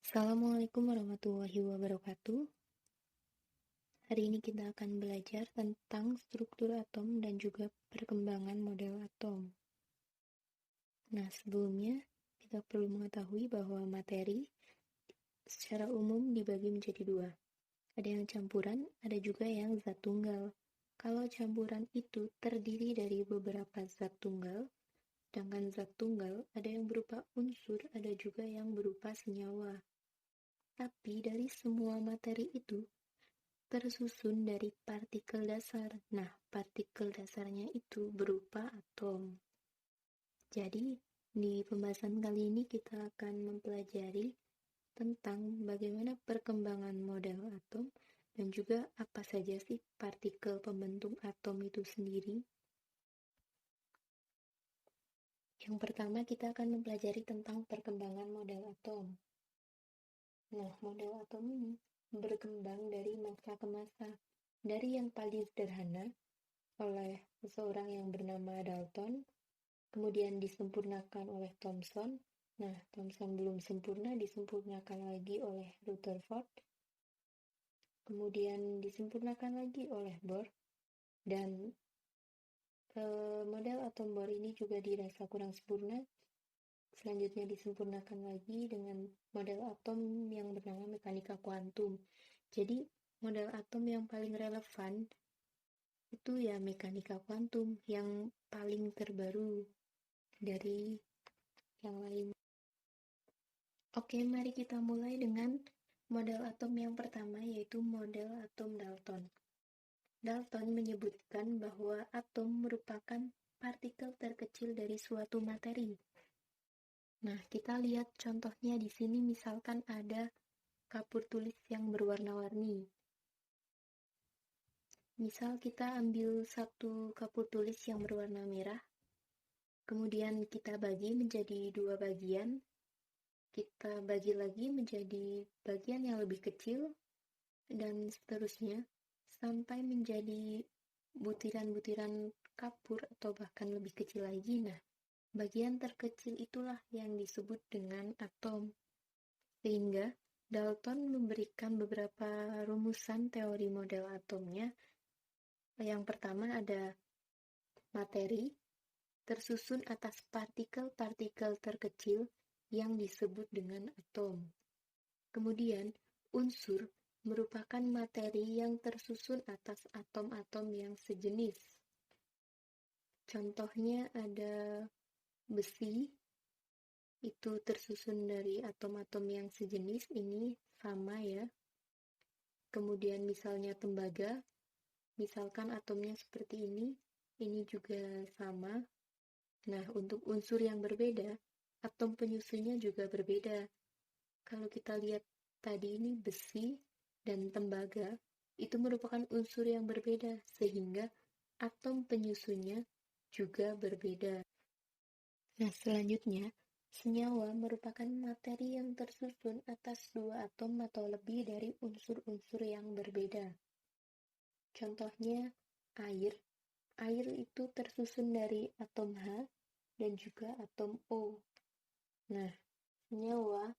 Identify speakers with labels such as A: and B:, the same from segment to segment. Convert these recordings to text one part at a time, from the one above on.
A: Assalamualaikum warahmatullahi wabarakatuh. Hari ini kita akan belajar tentang struktur atom dan juga perkembangan model atom. Nah, sebelumnya kita perlu mengetahui bahwa materi secara umum dibagi menjadi dua. Ada yang campuran, ada juga yang zat tunggal. Kalau campuran itu terdiri dari beberapa zat tunggal, sedangkan zat tunggal ada yang berupa unsur, ada juga yang berupa senyawa. Tapi dari semua materi itu tersusun dari partikel dasar. Nah, partikel dasarnya itu berupa atom. Jadi, di pembahasan kali ini kita akan mempelajari tentang bagaimana perkembangan model atom dan juga apa saja sih partikel pembentuk atom itu sendiri. Yang pertama, kita akan mempelajari tentang perkembangan model atom. Nah, model atom ini berkembang dari masa ke masa. Dari yang paling sederhana, oleh seseorang yang bernama Dalton, kemudian disempurnakan oleh Thomson. Nah, Thomson belum sempurna, disempurnakan lagi oleh Rutherford, kemudian disempurnakan lagi oleh Bohr, dan model atom Bohr ini juga dirasa kurang sempurna. Selanjutnya disempurnakan lagi dengan model atom yang bernama mekanika kuantum. Jadi, model atom yang paling relevan itu ya mekanika kuantum yang paling terbaru dari yang lain. Oke, mari kita mulai dengan model atom yang pertama, yaitu model atom Dalton. Dalton menyebutkan bahwa atom merupakan partikel terkecil dari suatu materi. Nah, kita lihat contohnya di sini, misalkan ada kapur tulis yang berwarna-warni. Misal kita ambil satu kapur tulis yang berwarna merah, kemudian kita bagi menjadi dua bagian, kita bagi lagi menjadi bagian yang lebih kecil, dan seterusnya, sampai menjadi butiran-butiran kapur atau bahkan lebih kecil lagi. Nah, bagian terkecil itulah yang disebut dengan atom. Sehingga Dalton memberikan beberapa rumusan teori model atomnya. Yang pertama ada materi, tersusun atas partikel-partikel terkecil yang disebut dengan atom. Kemudian, unsur merupakan materi yang tersusun atas atom-atom yang sejenis. Contohnya ada besi, itu tersusun dari atom-atom yang sejenis, ini sama ya. Kemudian misalnya tembaga, misalkan atomnya seperti ini juga sama. Nah, untuk unsur yang berbeda, atom penyusunnya juga berbeda. Kalau kita lihat tadi ini besi dan tembaga, itu merupakan unsur yang berbeda, sehingga atom penyusunnya juga berbeda. Nah, selanjutnya, senyawa merupakan materi yang tersusun atas dua atom atau lebih dari unsur-unsur yang berbeda. Contohnya, air. Air itu tersusun dari atom H dan juga atom O. Nah, senyawa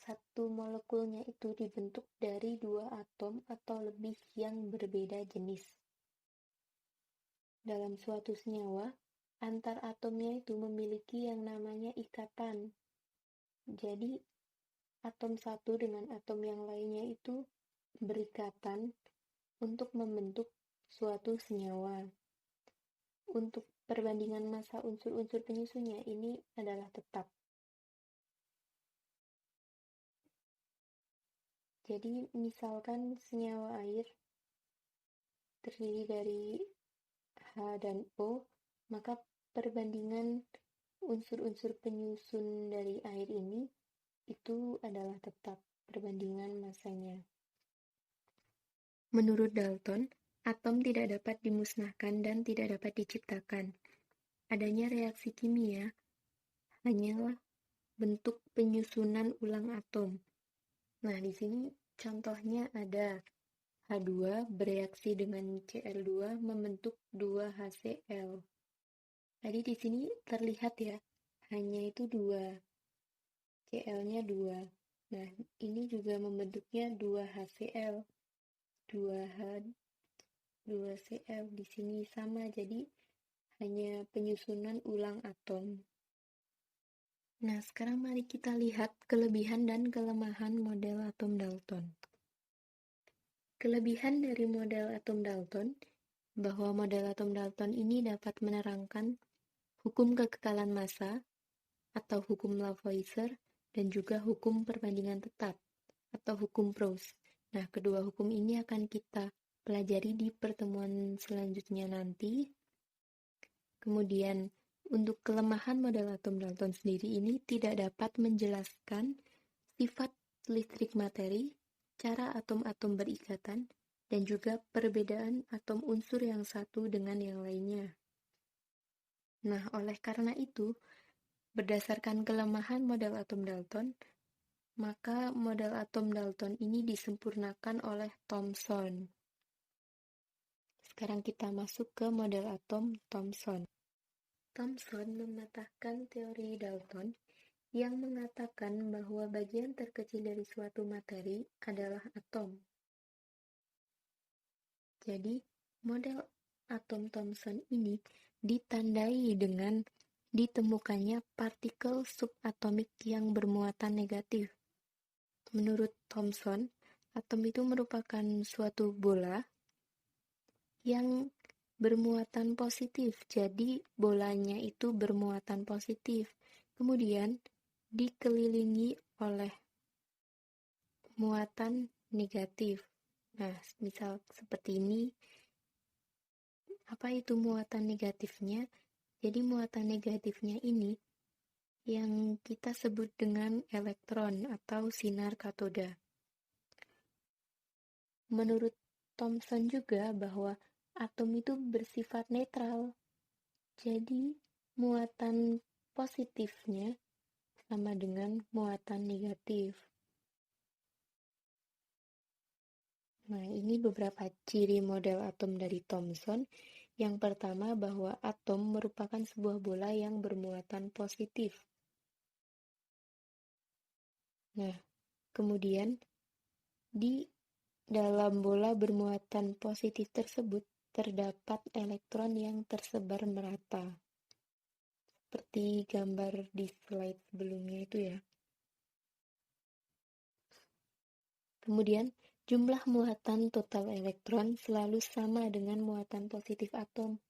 A: satu molekulnya itu dibentuk dari dua atom atau lebih yang berbeda jenis. Dalam suatu senyawa, antar atomnya itu memiliki yang namanya ikatan. Jadi, atom satu dengan atom yang lainnya itu berikatan untuk membentuk suatu senyawa. Untuk perbandingan massa unsur-unsur penyusunnya ini adalah tetap. Jadi, misalkan senyawa air terdiri dari H dan O, maka perbandingan unsur-unsur penyusun dari air ini itu adalah tetap perbandingan massanya. Menurut Dalton, atom tidak dapat dimusnahkan dan tidak dapat diciptakan. Adanya reaksi kimia hanyalah bentuk penyusunan ulang atom. Nah, di sini contohnya ada H2 bereaksi dengan Cl2 membentuk 2HCl. Tadi di sini terlihat ya, hanya itu 2, Cl-nya 2. Nah, ini juga membentuknya 2HCl, 2H, 2Cl di sini sama, jadi hanya penyusunan ulang atom. Nah, sekarang mari kita lihat kelebihan dan kelemahan model atom Dalton. Kelebihan dari model atom Dalton, bahwa model atom Dalton ini dapat menerangkan hukum kekekalan massa atau hukum Lavoisier dan juga hukum perbandingan tetap atau hukum Proust. Nah, kedua hukum ini akan kita pelajari di pertemuan selanjutnya nanti. Kemudian, untuk kelemahan model atom Dalton sendiri ini tidak dapat menjelaskan sifat listrik materi, cara atom-atom berikatan, dan juga perbedaan atom unsur yang satu dengan yang lainnya. Nah, oleh karena itu, berdasarkan kelemahan model atom Dalton, maka model atom Dalton ini disempurnakan oleh Thomson. Sekarang kita masuk ke model atom Thomson. Thomson mematahkan teori Dalton yang mengatakan bahwa bagian terkecil dari suatu materi adalah atom. Jadi, model atom Thomson ini ditandai dengan ditemukannya partikel subatomik yang bermuatan negatif. Menurut Thomson, atom itu merupakan suatu bola yang bermuatan positif. Jadi, bolanya itu bermuatan positif. Kemudian, dikelilingi oleh muatan negatif. Nah, misal seperti ini, apa itu muatan negatifnya? Jadi, muatan negatifnya ini yang kita sebut dengan elektron atau sinar katoda. Menurut Thomson juga bahwa atom itu bersifat netral. Jadi, muatan positifnya sama dengan muatan negatif. Nah, ini beberapa ciri model atom dari Thomson. Yang pertama, bahwa atom merupakan sebuah bola yang bermuatan positif. Nah, kemudian di dalam bola bermuatan positif tersebut terdapat elektron yang tersebar merata. Seperti gambar di slide sebelumnya itu ya. Kemudian, jumlah muatan total elektron selalu sama dengan muatan positif atom,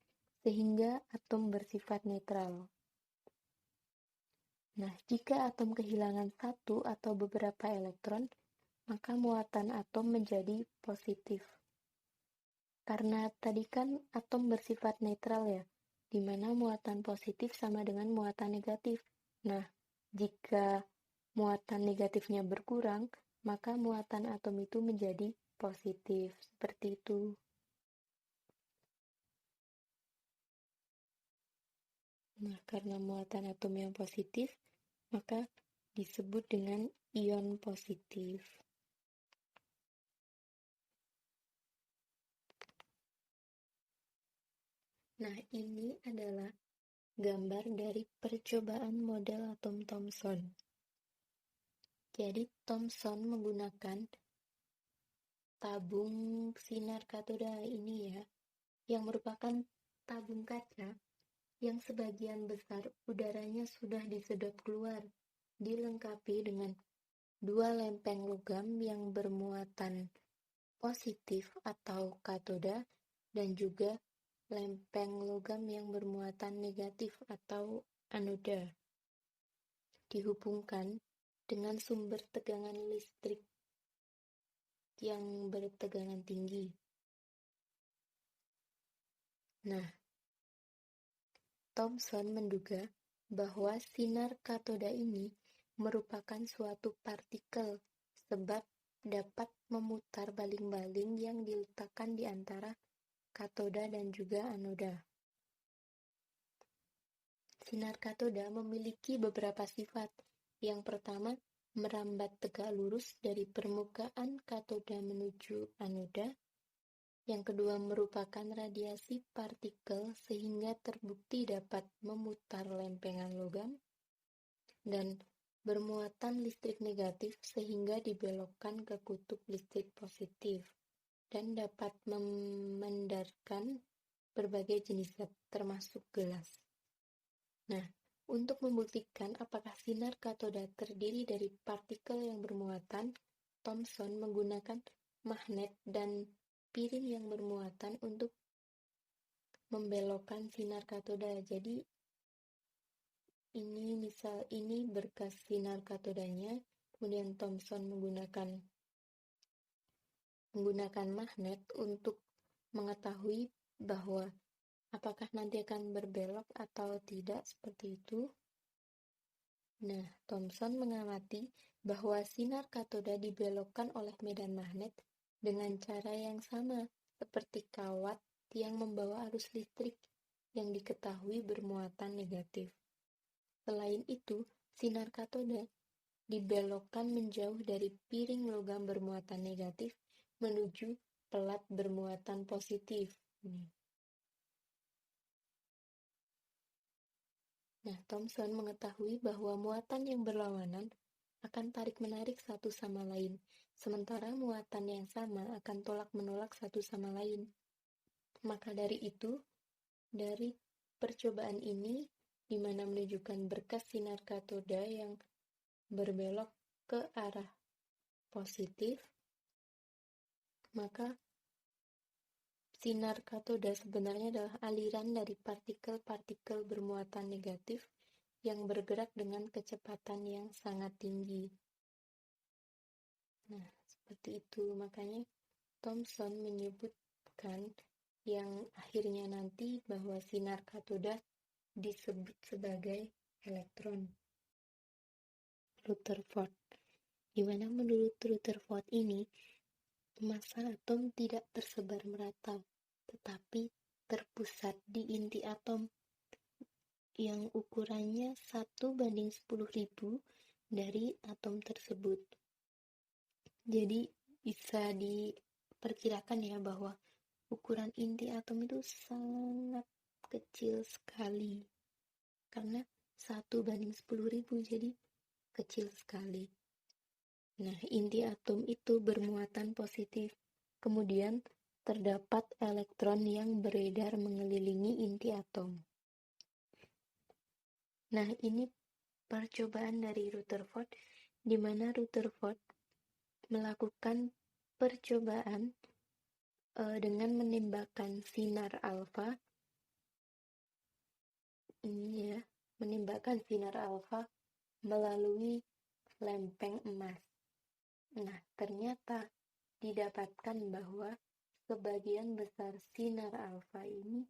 A: sehingga atom bersifat netral. Nah, jika atom kehilangan satu atau beberapa elektron, maka muatan atom menjadi positif. Karena tadi kan atom bersifat netral ya, di mana muatan positif sama dengan muatan negatif. Nah, jika muatan negatifnya berkurang, maka muatan atom itu menjadi positif. Seperti itu. Nah, karena muatan atom yang positif, maka disebut dengan ion positif. Nah, ini adalah gambar dari percobaan model atom Thomson. Jadi, Thomson menggunakan tabung sinar katoda ini ya, yang merupakan tabung kaca yang sebagian besar udaranya sudah disedot keluar, dilengkapi dengan dua lempeng logam yang bermuatan positif atau katoda dan juga lempeng logam yang bermuatan negatif atau anoda. Dihubungkan dengan sumber tegangan listrik yang bertegangan tinggi. Nah, Thomson menduga bahwa sinar katoda ini merupakan suatu partikel sebab dapat memutar baling-baling yang diletakkan di antara katoda dan juga anoda. Sinar katoda memiliki beberapa sifat. Yang pertama, merambat tegak lurus dari permukaan katoda menuju anoda. Yang kedua, merupakan radiasi partikel sehingga terbukti dapat memutar lempengan logam. Dan bermuatan listrik negatif sehingga dibelokkan ke kutub listrik positif dan dapat memandarkan berbagai jenis zat, termasuk gelas. Nah, untuk membuktikan apakah sinar katoda terdiri dari partikel yang bermuatan, Thomson menggunakan magnet dan piring yang bermuatan untuk membelokkan sinar katoda. Jadi ini berkas sinar katodanya, kemudian Thomson menggunakan magnet untuk mengetahui bahwa apakah nanti akan berbelok atau tidak, seperti itu. Nah, Thomson mengamati bahwa sinar katoda dibelokkan oleh medan magnet dengan cara yang sama seperti kawat yang membawa arus listrik yang diketahui bermuatan negatif. Selain itu, sinar katoda dibelokkan menjauh dari piring logam bermuatan negatif menuju pelat bermuatan positif. Nah, Thomson mengetahui bahwa muatan yang berlawanan akan tarik-menarik satu sama lain, sementara muatan yang sama akan tolak-menolak satu sama lain. Maka dari itu, dari percobaan ini, di mana menunjukkan berkas sinar katoda yang berbelok ke arah positif, maka sinar katoda sebenarnya adalah aliran dari partikel-partikel bermuatan negatif yang bergerak dengan kecepatan yang sangat tinggi. Nah, seperti itu. Makanya Thomson menyebutkan yang akhirnya nanti bahwa sinar katoda disebut sebagai elektron. Rutherford. Di mana menurut Rutherford ini, massa atom tidak tersebar merata, tetapi terpusat di inti atom yang ukurannya 1:10.000 dari atom tersebut. Jadi bisa diperkirakan ya bahwa ukuran inti atom itu sangat kecil sekali. Karena 1:10.000, jadi kecil sekali. Nah, inti atom itu bermuatan positif. Kemudian terdapat elektron yang beredar mengelilingi inti atom. Nah, ini percobaan dari Rutherford, di mana Rutherford melakukan percobaan dengan menembakkan sinar alfa. Ini ya, menembakkan sinar alfa melalui lempeng emas. Nah, ternyata didapatkan bahwa sebagian besar sinar alfa ini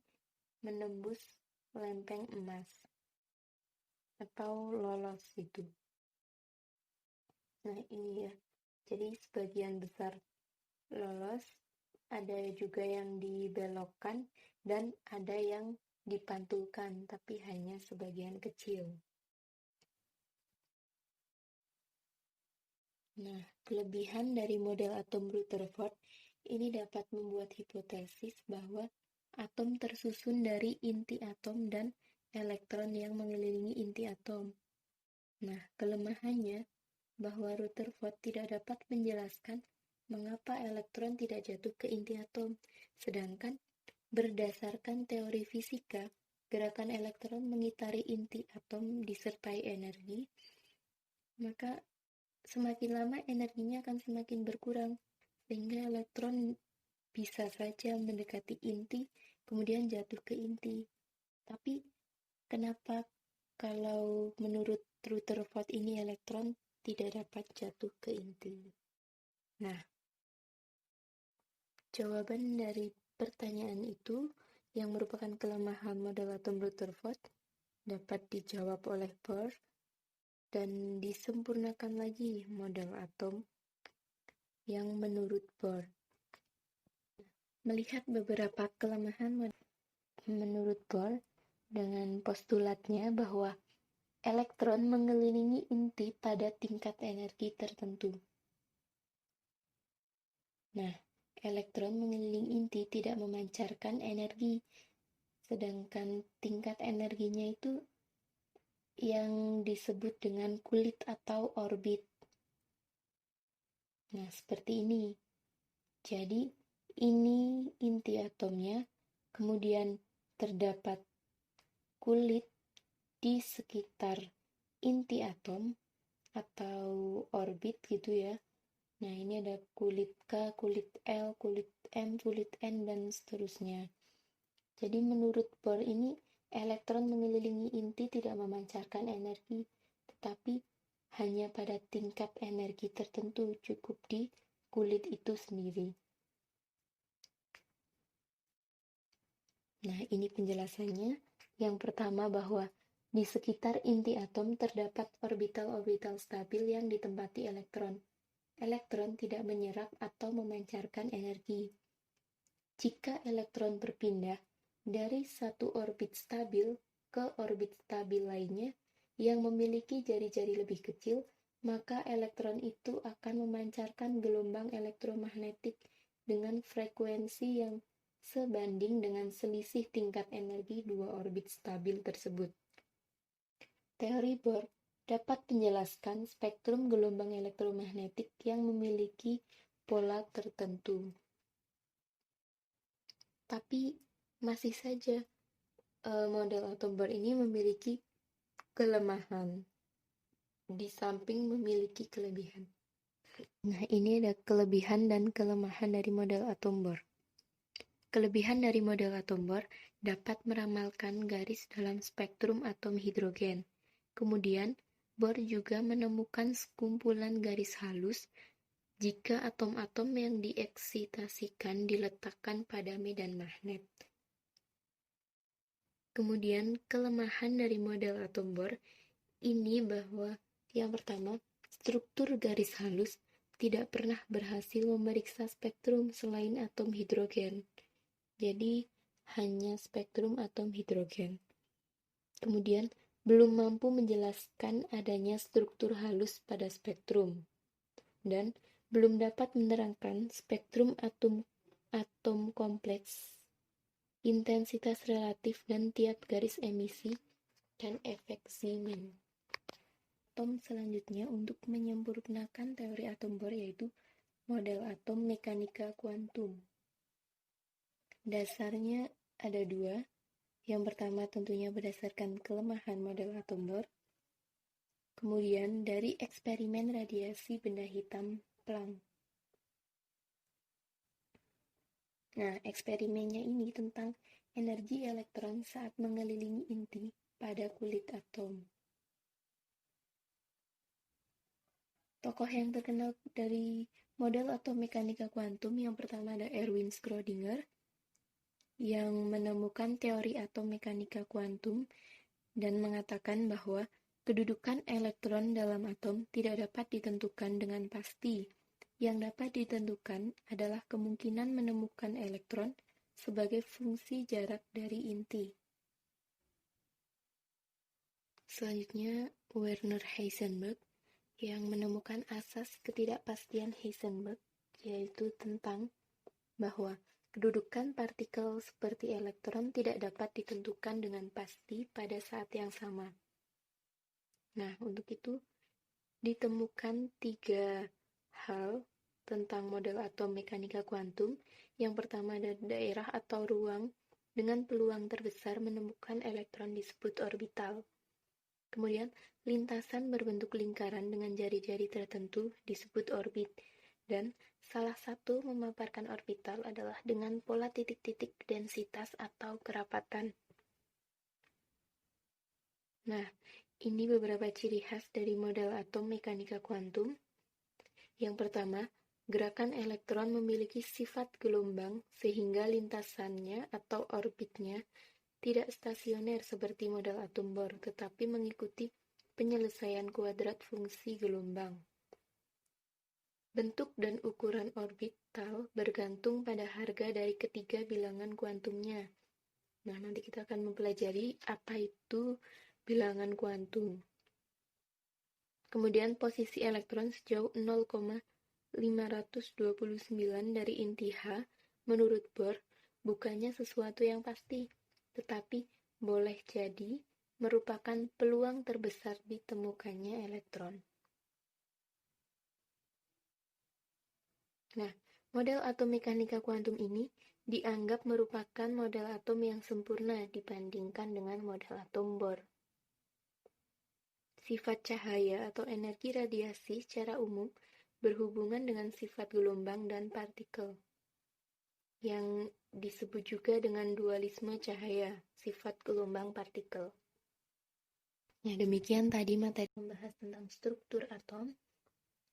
A: menembus lempeng emas atau lolos itu. Nah, ini ya. Jadi sebagian besar lolos, ada juga yang dibelokkan dan ada yang dipantulkan, tapi hanya sebagian kecil. Nah, kelebihan dari model atom Rutherford ini dapat membuat hipotesis bahwa atom tersusun dari inti atom dan elektron yang mengelilingi inti atom. Nah, kelemahannya bahwa Rutherford tidak dapat menjelaskan mengapa elektron tidak jatuh ke inti atom, sedangkan berdasarkan teori fisika, gerakan elektron mengitari inti atom disertai energi, maka semakin lama energinya akan semakin berkurang, sehingga elektron bisa saja mendekati inti, kemudian jatuh ke inti. Tapi kenapa kalau menurut Rutherford ini elektron tidak dapat jatuh ke inti? Nah, jawaban dari pertanyaan itu yang merupakan kelemahan model atom Rutherford dapat dijawab oleh Bohr dan disempurnakan lagi model atom yang menurut Bohr. Melihat beberapa kelemahan menurut Bohr dengan postulatnya bahwa elektron mengelilingi inti pada tingkat energi tertentu. Nah, elektron mengelilingi inti tidak memancarkan energi, sedangkan tingkat energinya itu yang disebut dengan kulit atau orbit. Nah, seperti ini. Jadi, ini inti atomnya, kemudian terdapat kulit di sekitar inti atom atau orbit gitu ya. Nah, ini ada kulit K, kulit L, kulit M, kulit N, dan seterusnya. Jadi menurut Bohr ini, elektron mengelilingi inti tidak memancarkan energi, tetapi hanya pada tingkat energi tertentu, cukup di kulit itu sendiri. Nah, ini penjelasannya. Yang pertama bahwa di sekitar inti atom terdapat orbital-orbital stabil yang ditempati elektron. Elektron tidak menyerap atau memancarkan energi. Jika elektron berpindah dari satu orbit stabil ke orbit stabil lainnya yang memiliki jari-jari lebih kecil, maka elektron itu akan memancarkan gelombang elektromagnetik dengan frekuensi yang sebanding dengan selisih tingkat energi dua orbit stabil tersebut. Teori Bohr dapat menjelaskan spektrum gelombang elektromagnetik yang memiliki pola tertentu. Tapi masih saja model atom Bohr ini memiliki kelemahan di samping memiliki kelebihan. Nah, ini ada kelebihan dan kelemahan dari model atom Bohr. Kelebihan dari model atom Bohr dapat meramalkan garis dalam spektrum atom hidrogen. Kemudian, Bohr juga menemukan sekumpulan garis halus jika atom-atom yang dieksitasikan diletakkan pada medan magnet. Kemudian, kelemahan dari model atom Bohr ini bahwa yang pertama, struktur garis halus tidak pernah berhasil memeriksa spektrum selain atom hidrogen. Jadi, hanya spektrum atom hidrogen. Kemudian, belum mampu menjelaskan adanya struktur halus pada spektrum. Dan belum dapat menerangkan spektrum atom kompleks, intensitas relatif dan tiap garis emisi, dan efek Zeeman. Atom selanjutnya untuk menyempurnakan teori atom Bohr yaitu model atom mekanika kuantum. Dasarnya ada dua. Yang pertama tentunya berdasarkan kelemahan model atom Bohr. Kemudian dari eksperimen radiasi benda hitam Planck. Nah, eksperimennya ini tentang energi elektron saat mengelilingi inti pada kulit atom. Tokoh yang terkenal dari model atom mekanika kuantum yang pertama ada Erwin Schrödinger yang menemukan teori atom mekanika kuantum dan mengatakan bahwa kedudukan elektron dalam atom tidak dapat ditentukan dengan pasti. Yang dapat ditentukan adalah kemungkinan menemukan elektron sebagai fungsi jarak dari inti. Selanjutnya, Werner Heisenberg yang menemukan asas ketidakpastian Heisenberg, yaitu tentang bahwa kedudukan partikel seperti elektron tidak dapat ditentukan dengan pasti pada saat yang sama. Nah, untuk itu ditemukan 3 hal tentang model atom mekanika kuantum. Yang pertama ada daerah atau ruang dengan peluang terbesar menemukan elektron disebut orbital. Kemudian, lintasan berbentuk lingkaran dengan jari-jari tertentu disebut orbit. Dan salah satu memaparkan orbital adalah dengan pola titik-titik densitas atau kerapatan. Nah, ini beberapa ciri khas dari model atom mekanika kuantum. Yang pertama, gerakan elektron memiliki sifat gelombang sehingga lintasannya atau orbitnya tidak stasioner seperti model atom Bohr, tetapi mengikuti penyelesaian kuadrat fungsi gelombang. Bentuk dan ukuran orbital bergantung pada harga dari ketiga bilangan kuantumnya. Nah, nanti kita akan mempelajari apa itu bilangan kuantum. Kemudian posisi elektron sejauh 0,529 dari inti H menurut Bohr bukannya sesuatu yang pasti, tetapi boleh jadi merupakan peluang terbesar ditemukannya elektron. Nah, model atom mekanika kuantum ini dianggap merupakan model atom yang sempurna dibandingkan dengan model atom Bohr. Sifat cahaya atau energi radiasi secara umum berhubungan dengan sifat gelombang dan partikel, yang disebut juga dengan dualisme cahaya, sifat gelombang partikel. Ya, demikian tadi materi membahas tentang struktur atom.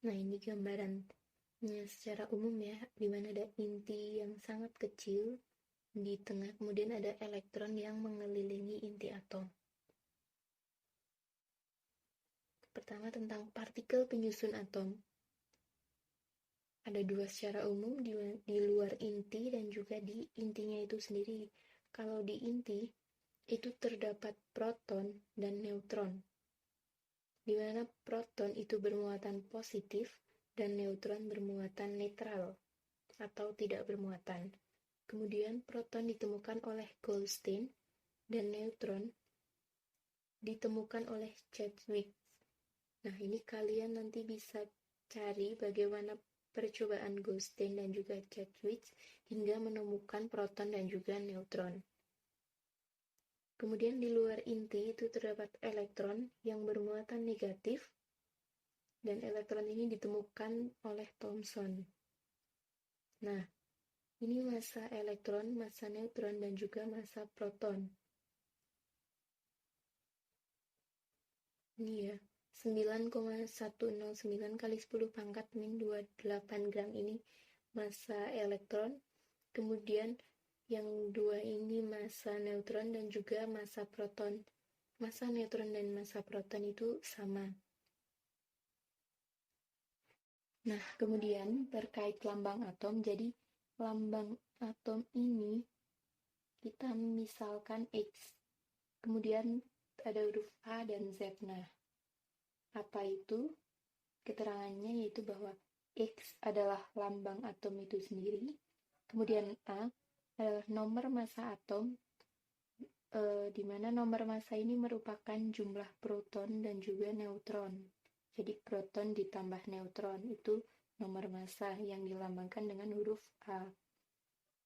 A: Nah, ini gambarannya secara umum ya, di mana ada inti yang sangat kecil, di tengah kemudian ada elektron yang mengelilingi inti atom. Pertama tentang partikel penyusun atom. Ada dua secara umum, di luar inti dan juga di intinya itu sendiri. Kalau di inti, itu terdapat proton dan neutron, di mana proton itu bermuatan positif dan neutron bermuatan netral atau tidak bermuatan. Kemudian proton ditemukan oleh Goldstein dan neutron ditemukan oleh Chadwick. Nah, ini kalian nanti bisa cari bagaimana percobaan Goldstein dan juga Chadwick hingga menemukan proton dan juga neutron. Kemudian di luar inti itu terdapat elektron yang bermuatan negatif, dan elektron ini ditemukan oleh Thomson. Nah, ini massa elektron, massa neutron, dan juga massa proton. Ini ya, 9,109 kali 10 pangkat min 28 gram ini massa elektron. Kemudian yang dua ini massa neutron dan juga massa proton. Massa neutron dan massa proton itu sama. Nah, kemudian terkait lambang atom, jadi lambang atom ini kita misalkan X. Kemudian ada huruf A dan Z. Nah, apa itu? Keterangannya yaitu bahwa X adalah lambang atom itu sendiri. Kemudian A adalah nomor massa atom, di mana nomor massa ini merupakan jumlah proton dan juga neutron. Jadi proton ditambah neutron itu nomor massa yang dilambangkan dengan huruf A.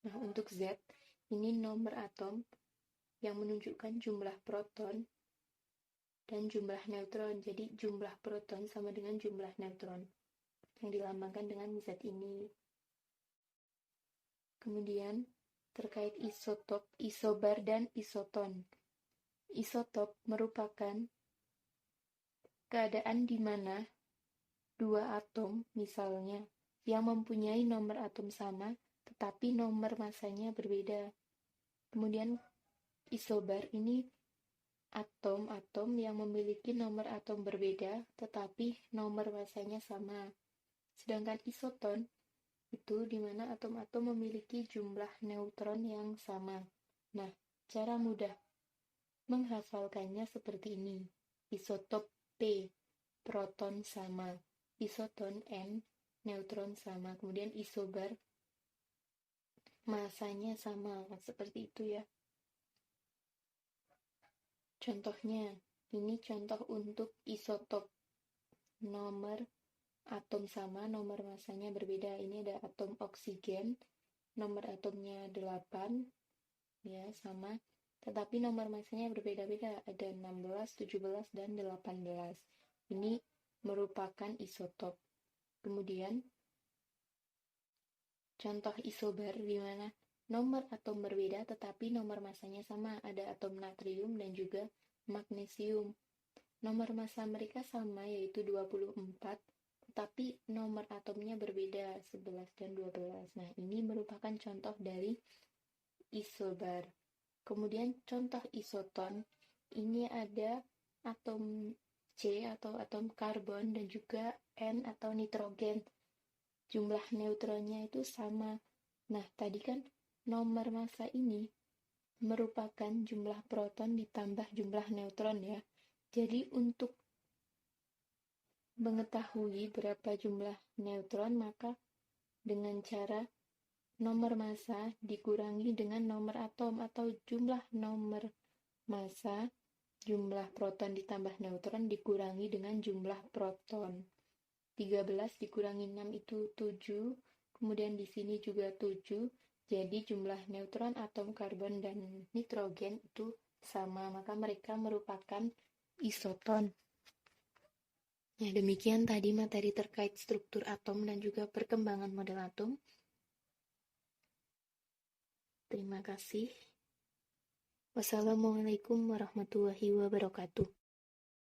A: Nah, untuk Z, ini nomor atom yang menunjukkan jumlah proton dan jumlah neutron. Jadi jumlah proton sama dengan jumlah neutron yang dilambangkan dengan Z ini. Kemudian terkait isotop, isobar, dan isoton. Isotop merupakan keadaan di mana dua atom, misalnya, yang mempunyai nomor atom sama, tetapi nomor massanya berbeda. Kemudian isobar ini atom-atom yang memiliki nomor atom berbeda, tetapi nomor massanya sama. Sedangkan isoton itu di mana atom-atom memiliki jumlah neutron yang sama. Nah, cara mudah menghafalkannya seperti ini. Isotop P, proton sama. Isoton N, neutron sama. Kemudian isobar, masanya sama. Seperti itu ya. Contohnya, ini contoh untuk isotop. Nomor atom sama, nomor masanya berbeda. Ini ada atom oksigen, nomor atomnya 8, ya sama. Tetapi nomor masanya berbeda-beda, ada 16, 17, dan 18. Ini merupakan isotop. Kemudian, contoh isobar di mana nomor atom berbeda tetapi nomor masanya sama, ada atom natrium dan juga magnesium. Nomor massa mereka sama, yaitu 24, tetapi nomor atomnya berbeda, 11 dan 12. Nah, ini merupakan contoh dari isobar. Kemudian contoh isoton, ini ada atom C atau atom karbon dan juga N atau nitrogen. Jumlah neutronnya itu sama. Nah, tadi kan nomor massa ini merupakan jumlah proton ditambah jumlah neutron ya. Jadi untuk mengetahui berapa jumlah neutron, maka dengan cara nomor massa dikurangi dengan nomor atom atau jumlah nomor massa jumlah proton ditambah neutron dikurangi dengan jumlah proton. 13 dikurangi 6 itu 7, kemudian di sini juga 7, jadi jumlah neutron, atom, karbon, dan nitrogen itu sama, maka mereka merupakan isoton. Ya, demikian tadi materi terkait struktur atom dan juga perkembangan model atom. Terima kasih. Wassalamualaikum warahmatullahi wabarakatuh.